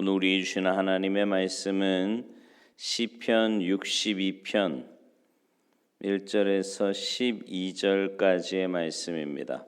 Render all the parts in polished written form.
오늘 우리 주시는 하나님의 말씀은 시편 62편 1절에서 12절까지의 말씀입니다.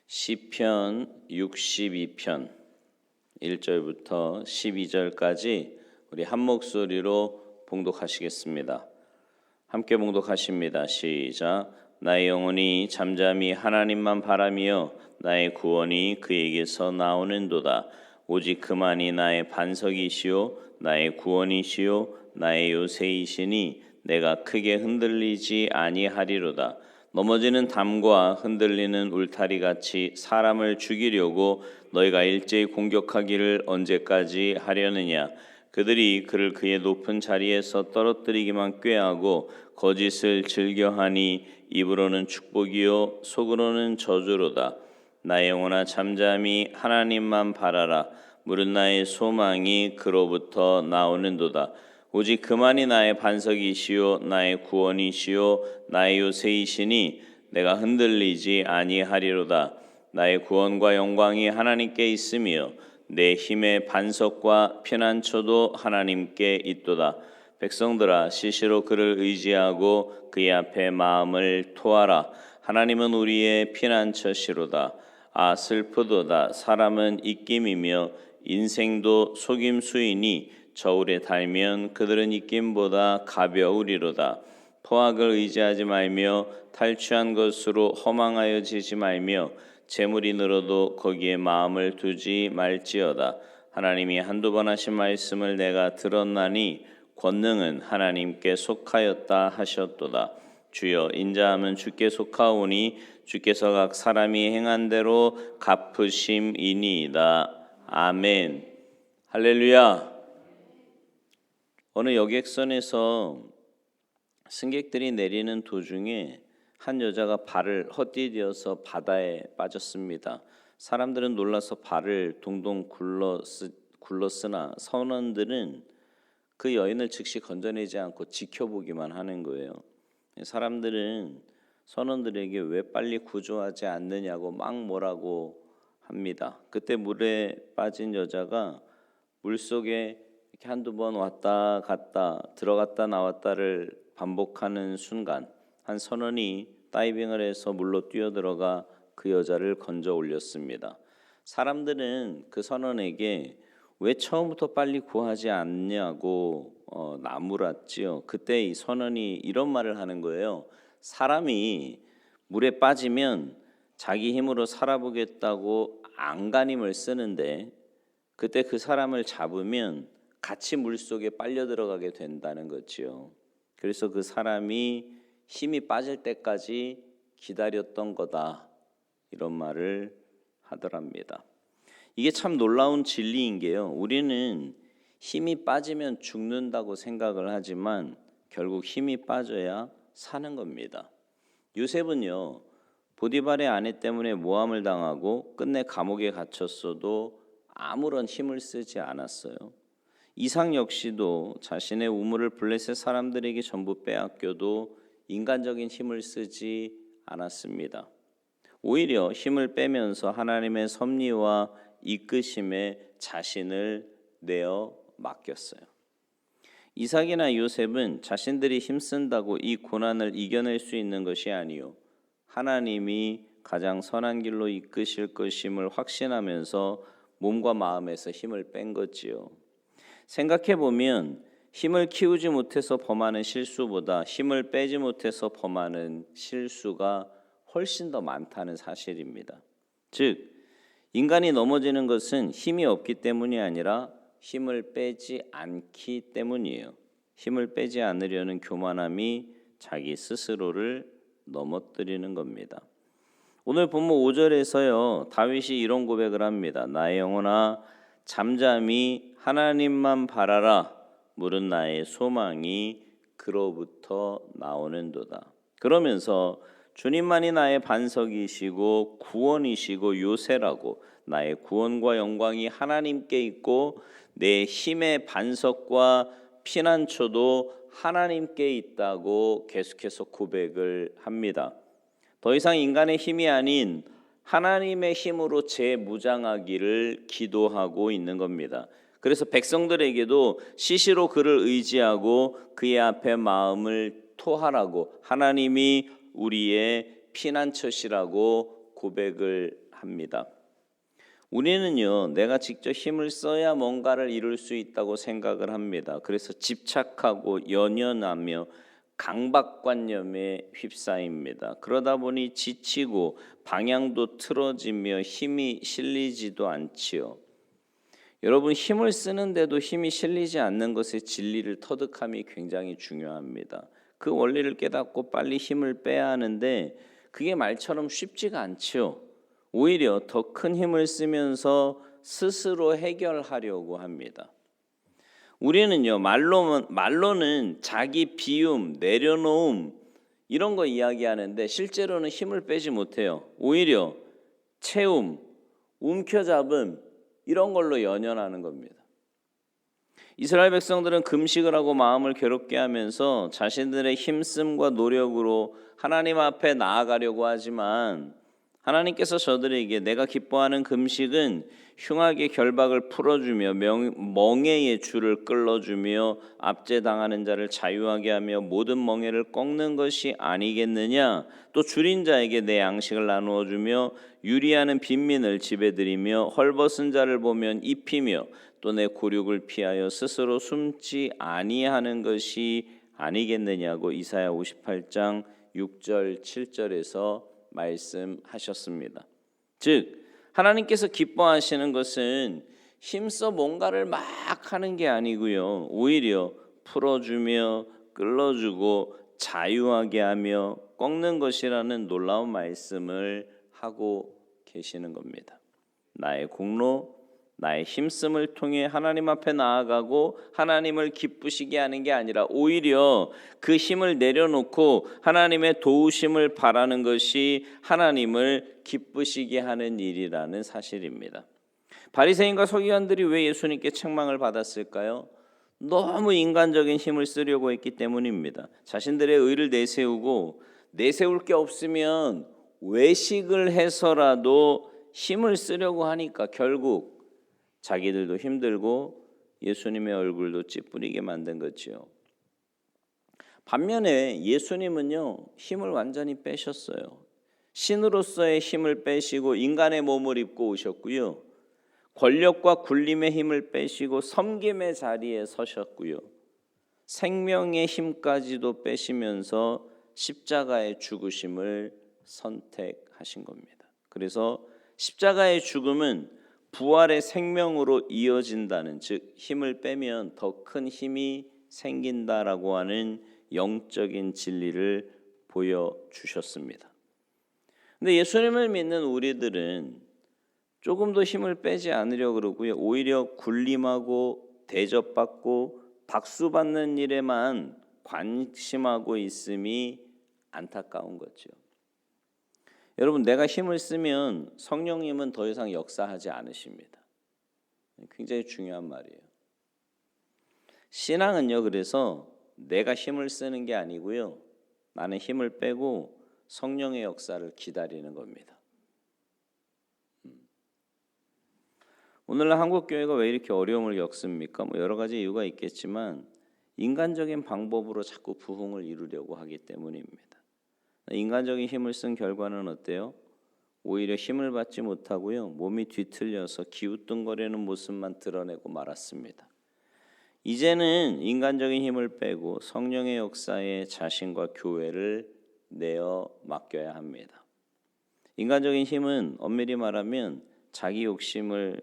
시편 62편 1절부터 12절까지 우리 한 목소리로 봉독하시겠습니다. 함께 봉독하십니다. 시작. 나의 영혼이 잠잠히 하나님만 바라며 나의 구원이 그에게서 나오는도다. 오직 그만이 나의 반석이시요 나의 구원이시요 나의 요새이시니 내가 크게 흔들리지 아니하리로다. 넘어지는 담과 흔들리는 울타리같이 사람을 죽이려고 너희가 일제히 공격하기를 언제까지 하려느냐. 그들이 그를 그의 높은 자리에서 떨어뜨리기만 꾀하고 거짓을 즐겨하니 입으로는 축복이요 속으로는 저주로다. 나의 영혼아 잠잠히 하나님만 바라라. 무릇 나의 소망이 그로부터 나오는도다. 오직 그만이 나의 반석이시요 나의 구원이시요 나의 요새이시니 내가 흔들리지 아니하리로다. 나의 구원과 영광이 하나님께 있으며 내 힘의 반석과 피난처도 하나님께 있도다. 백성들아 시시로 그를 의지하고 그의 앞에 마음을 토하라. 하나님은 우리의 피난처시로다. 아 슬프도다. 사람은 입김이며 인생도 속임수이니 저울에 달면 그들은 입김보다 가벼우리로다. 포악을 의지하지 말며 탈취한 것으로 허망하여지지 말며 재물이 늘어도 거기에 마음을 두지 말지어다. 하나님이 한두 번 하신 말씀을 내가 들었나니 권능은 하나님께 속하였다 하셨도다. 주여 인자함은 주께 속하오니 주께서 각 사람이 행한 대로 갚으심이니이다. 아멘. 할렐루야. 어느 여객선에서 승객들이 내리는 도중에 한 여자가 발을 헛디뎌서 바다에 빠졌습니다. 사람들은 놀라서 발을 동동 굴렀으나 선원들은 그 여인을 즉시 건져내지 않고 지켜보기만 하는 거예요. 사람들은 선원들에게 왜 빨리 구조하지 않느냐고 막 뭐라고 합니다. 그때 물에 빠진 여자가 물속에 이렇게 한두 번 왔다 갔다 들어갔다 나왔다를 반복하는 순간 한 선원이 다이빙을 해서 물로 뛰어들어가 그 여자를 건져 올렸습니다. 사람들은 그 선원에게 왜 처음부터 빨리 구하지 않냐고 나무랐지요. 그때 이 선원이 이런 말을 하는 거예요. 사람이 물에 빠지면 자기 힘으로 살아보겠다고 안간힘을 쓰는데 그때 그 사람을 잡으면 같이 물속에 빨려 들어가게 된다는 거지요. 그래서 그 사람이 힘이 빠질 때까지 기다렸던 거다. 이런 말을 하더랍니다. 이게 참 놀라운 진리인 게요. 우리는 힘이 빠지면 죽는다고 생각을 하지만 결국 힘이 빠져야 사는 겁니다. 요셉은요. 보디발의 아내 때문에 모함을 당하고 끝내 감옥에 갇혔어도 아무런 힘을 쓰지 않았어요. 이삭 역시도 자신의 우물을 블레셋 사람들에게 전부 빼앗겨도 인간적인 힘을 쓰지 않았습니다. 오히려 힘을 빼면서 하나님의 섭리와 이끄심에 자신을 내어 맡겼어요. 이삭이나 요셉은 자신들이 힘쓴다고 이 고난을 이겨낼 수 있는 것이 아니요 하나님이 가장 선한 길로 이끄실 것임을 확신하면서 몸과 마음에서 힘을 뺀 거지요. 생각해 보면 힘을 키우지 못해서 범하는 실수보다 힘을 빼지 못해서 범하는 실수가 훨씬 더 많다는 사실입니다. 즉 인간이 넘어지는 것은 힘이 없기 때문이 아니라 힘을 빼지 않기 때문이에요. 힘을 빼지 않으려는 교만함이 자기 스스로를 넘어뜨리는 겁니다. 오늘 본문 5절에서요. 다윗이 이런 고백을 합니다. 나의 영혼아 잠잠히 하나님만 바라라. 무릇 나의 소망이 그로부터 나오는도다. 그러면서 주님만이 나의 반석이시고 구원이시고 요새라고 나의 구원과 영광이 하나님께 있고 내 힘의 반석과 피난처도 하나님께 있다고 계속해서 고백을 합니다. 더 이상 인간의 힘이 아닌 하나님의 힘으로 재무장하기를 기도하고 있는 겁니다. 그래서 백성들에게도 시시로 그를 의지하고 그의 앞에 마음을 토하라고, 하나님이 우리의 피난처시라고 고백을 합니다. 우리는요, 내가 직접 힘을 써야 뭔가를 이룰 수 있다고 생각을 합니다. 그래서 집착하고 연연하며 강박관념에 휩싸입니다. 그러다 보니 지치고 방향도 틀어지며 힘이 실리지도 않지요. 여러분, 힘을 쓰는데도 힘이 실리지 않는 것의 진리를 터득함이 굉장히 중요합니다. 그 원리를 깨닫고 빨리 힘을 빼야 하는데 그게 말처럼 쉽지가 않지요. 오히려 더 큰 힘을 쓰면서 스스로 해결하려고 합니다. 우리는요, 말로는 자기 비움, 내려놓음 이런 거 이야기하는데 실제로는 힘을 빼지 못해요. 오히려 채움, 움켜잡음 이런 걸로 연연하는 겁니다. 이스라엘 백성들은 금식을 하고 마음을 괴롭게 하면서 자신들의 힘씀과 노력으로 하나님 앞에 나아가려고 하지만 하나님께서 저들에게 내가 기뻐하는 금식은 흉악의 결박을 풀어주며 멍에의 줄을 끌어주며 압제당하는 자를 자유하게 하며 모든 멍에를 꺾는 것이 아니겠느냐. 또 줄인 자에게 내 양식을 나누어 주며 유리하는 빈민을 집에 들이며 헐벗은 자를 보면 입히며 또 내 곤욕을 피하여 스스로 숨지 아니하는 것이 아니겠느냐고 이사야 58장 6절 7절에서 말씀하셨습니다. 즉 하나님께서 기뻐하시는 것은 힘써 뭔가를 막 하는 게 아니고요, 오히려 풀어주며 끌어주고 자유하게 하며 꺾는 것이라는 놀라운 말씀을 하고 계시는 겁니다. 나의 공로, 나의 힘씀을 통해 하나님 앞에 나아가고 하나님을 기쁘시게 하는 게 아니라 오히려 그 힘을 내려놓고 하나님의 도우심을 바라는 것이 하나님을 기쁘시게 하는 일이라는 사실입니다. 바리새인과 서기관들이 왜 예수님께 책망을 받았을까요? 너무 인간적인 힘을 쓰려고 했기 때문입니다. 자신들의 의를 내세우고 내세울 게 없으면 외식을 해서라도 힘을 쓰려고 하니까 결국 자기들도 힘들고 예수님의 얼굴도 찌푸리게 만든 거죠. 반면에 예수님은요, 힘을 완전히 빼셨어요. 신으로서의 힘을 빼시고 인간의 몸을 입고 오셨고요, 권력과 굴림의 힘을 빼시고 섬김의 자리에 서셨고요, 생명의 힘까지도 빼시면서 십자가의 죽으심을 선택하신 겁니다. 그래서 십자가의 죽음은 부활의 생명으로 이어진다는, 즉 힘을 빼면 더 큰 힘이 생긴다라고 하는 영적인 진리를 보여주셨습니다. 근데 예수님을 믿는 우리들은 조금 더 힘을 빼지 않으려고 그러고요, 오히려 굴림하고 대접받고 박수받는 일에만 관심하고 있음이 안타까운 거죠. 여러분, 내가 힘을 쓰면 성령님은 더 이상 역사하지 않으십니다. 굉장히 중요한 말이에요. 신앙은요, 그래서 내가 힘을 쓰는 게 아니고요, 나는 힘을 빼고 성령의 역사를 기다리는 겁니다. 오늘날 한국 교회가 왜 이렇게 어려움을 겪습니까? 여러 가지 이유가 있겠지만 인간적인 방법으로 자꾸 부흥을 이루려고 하기 때문입니다. 인간적인 힘을 쓴 결과는 어때요? 오히려 힘을 받지 못하고요, 몸이 뒤틀려서 기우뚱거리는 모습만 드러내고 말았습니다. 이제는 인간적인 힘을 빼고 성령의 역사에 자신과 교회를 내어 맡겨야 합니다. 인간적인 힘은 엄밀히 말하면 자기 욕심일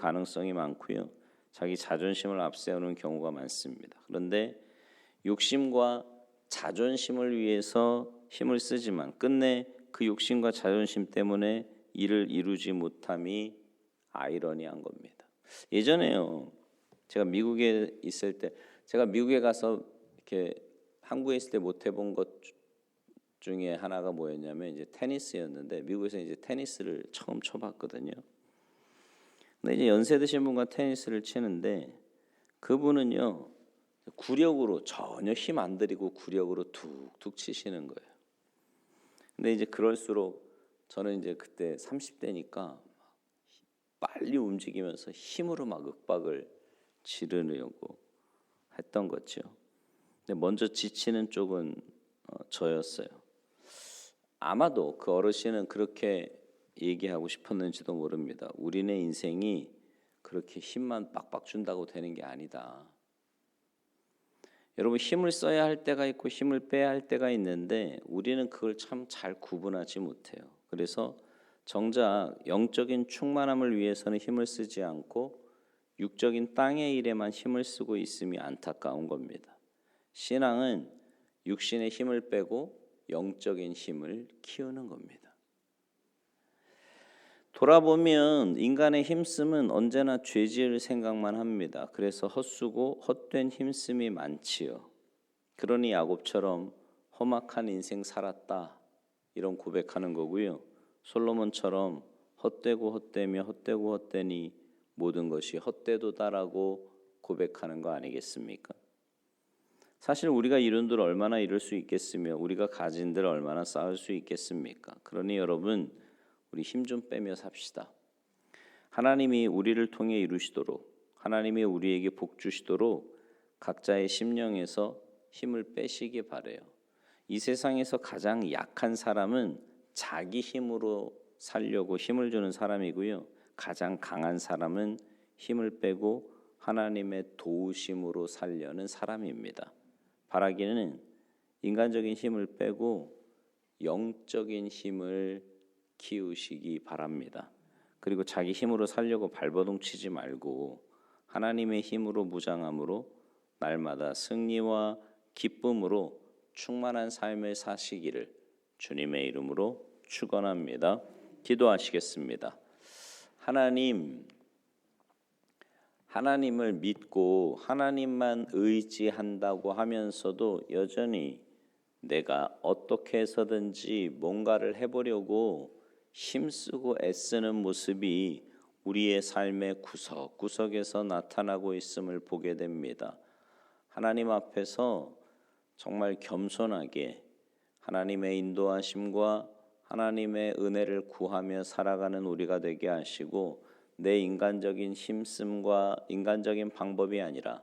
가능성이 많고요, 자기 자존심을 앞세우는 경우가 많습니다. 그런데 욕심과 자존심을 위해서 힘을 쓰지만 끝내 그 욕심과 자존심 때문에 일을 이루지 못함이 아이러니한 겁니다. 예전에요, 제가 미국에 있을 때, 제가 미국에 가서 이렇게 한국에 있을 때 못 해본 것 중에 하나가 뭐였냐면 이제 테니스였는데, 미국에서 이제 테니스를 처음 쳐봤거든요. 근데 이제 연세 드신 분과 테니스를 치는데 그분은요, 구력으로 전혀 힘 안 들이고 구력으로 툭툭 치시는 거예요. 근데 이제 그럴수록 저는 이제 그때 30대니까 빨리 움직이면서 힘으로 막 윽박을 지르려고 했던 거죠. 근데 먼저 지치는 쪽은 저였어요. 아마도 그 어르신은 그렇게 얘기하고 싶었는지도 모릅니다. 우리네 인생이 그렇게 힘만 빡빡 준다고 되는 게 아니다. 여러분, 힘을 써야 할 때가 있고 힘을 빼야 할 때가 있는데 우리는 그걸 참 잘 구분하지 못해요. 그래서 정작 영적인 충만함을 위해서는 힘을 쓰지 않고 육적인 땅의 일에만 힘을 쓰고 있음이 안타까운 겁니다. 신앙은 육신의 힘을 빼고 영적인 힘을 키우는 겁니다. 돌아보면 인간의 힘씀은 언제나 죄지을 생각만 합니다. 그래서 헛수고 헛된 힘씀이 많지요. 그러니 야곱처럼 험악한 인생 살았다 이런 고백하는 거고요. 솔로몬처럼 헛되고 헛되며 헛되고 헛되니 모든 것이 헛되도다라고 고백하는 거 아니겠습니까? 사실 우리가 이룬들 얼마나 이룰 수 있겠으며 우리가 가진들 얼마나 쌓을 수 있겠습니까? 그러니 여러분, 우리 힘 좀 빼며 삽시다. 하나님이 우리를 통해 이루시도록, 하나님이 우리에게 복 주시도록 각자의 심령에서 힘을 빼시기 바라요. 이 세상에서 가장 약한 사람은 자기 힘으로 살려고 힘을 주는 사람이고요. 가장 강한 사람은 힘을 빼고 하나님의 도우심으로 살려는 사람입니다. 바라기는 인간적인 힘을 빼고 영적인 힘을 키우시기 바랍니다. 그리고 자기 힘으로 살려고 발버둥 치지 말고 하나님의 힘으로 무장함으로 날마다 승리와 기쁨으로 충만한 삶을 사시기를 주님의 이름으로 축원합니다. 기도하시겠습니다. 하나님을 믿고 하나님만 의지한다고 하면서도 여전히 내가 어떻게 해서든지 뭔가를 해보려고 힘쓰고 애쓰는 모습이 우리의 삶의 구석구석에서 나타나고 있음을 보게 됩니다. 하나님 앞에서 정말 겸손하게 하나님의 인도하심과 하나님의 은혜를 구하며 살아가는 우리가 되게 하시고 내 인간적인 힘씀과 인간적인 방법이 아니라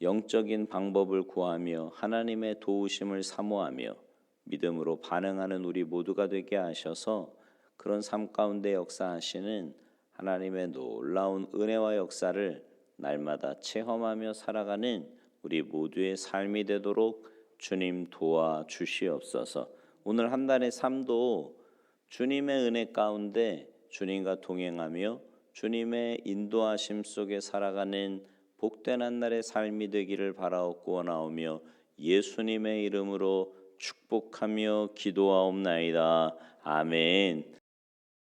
영적인 방법을 구하며 하나님의 도우심을 사모하며 믿음으로 반응하는 우리 모두가 되게 하셔서 그런 삶 가운데 역사하시는 하나님의 놀라운 은혜와 역사를 날마다 체험하며 살아가는 우리 모두의 삶이 되도록 주님 도와주시옵소서. 오늘 한 달의 삶도 주님의 은혜 가운데 주님과 동행하며 주님의 인도하심 속에 살아가는 복된 한 날의 삶이 되기를 바라옵고 원하오며 예수님의 이름으로 축복하며 기도하옵나이다. 아멘.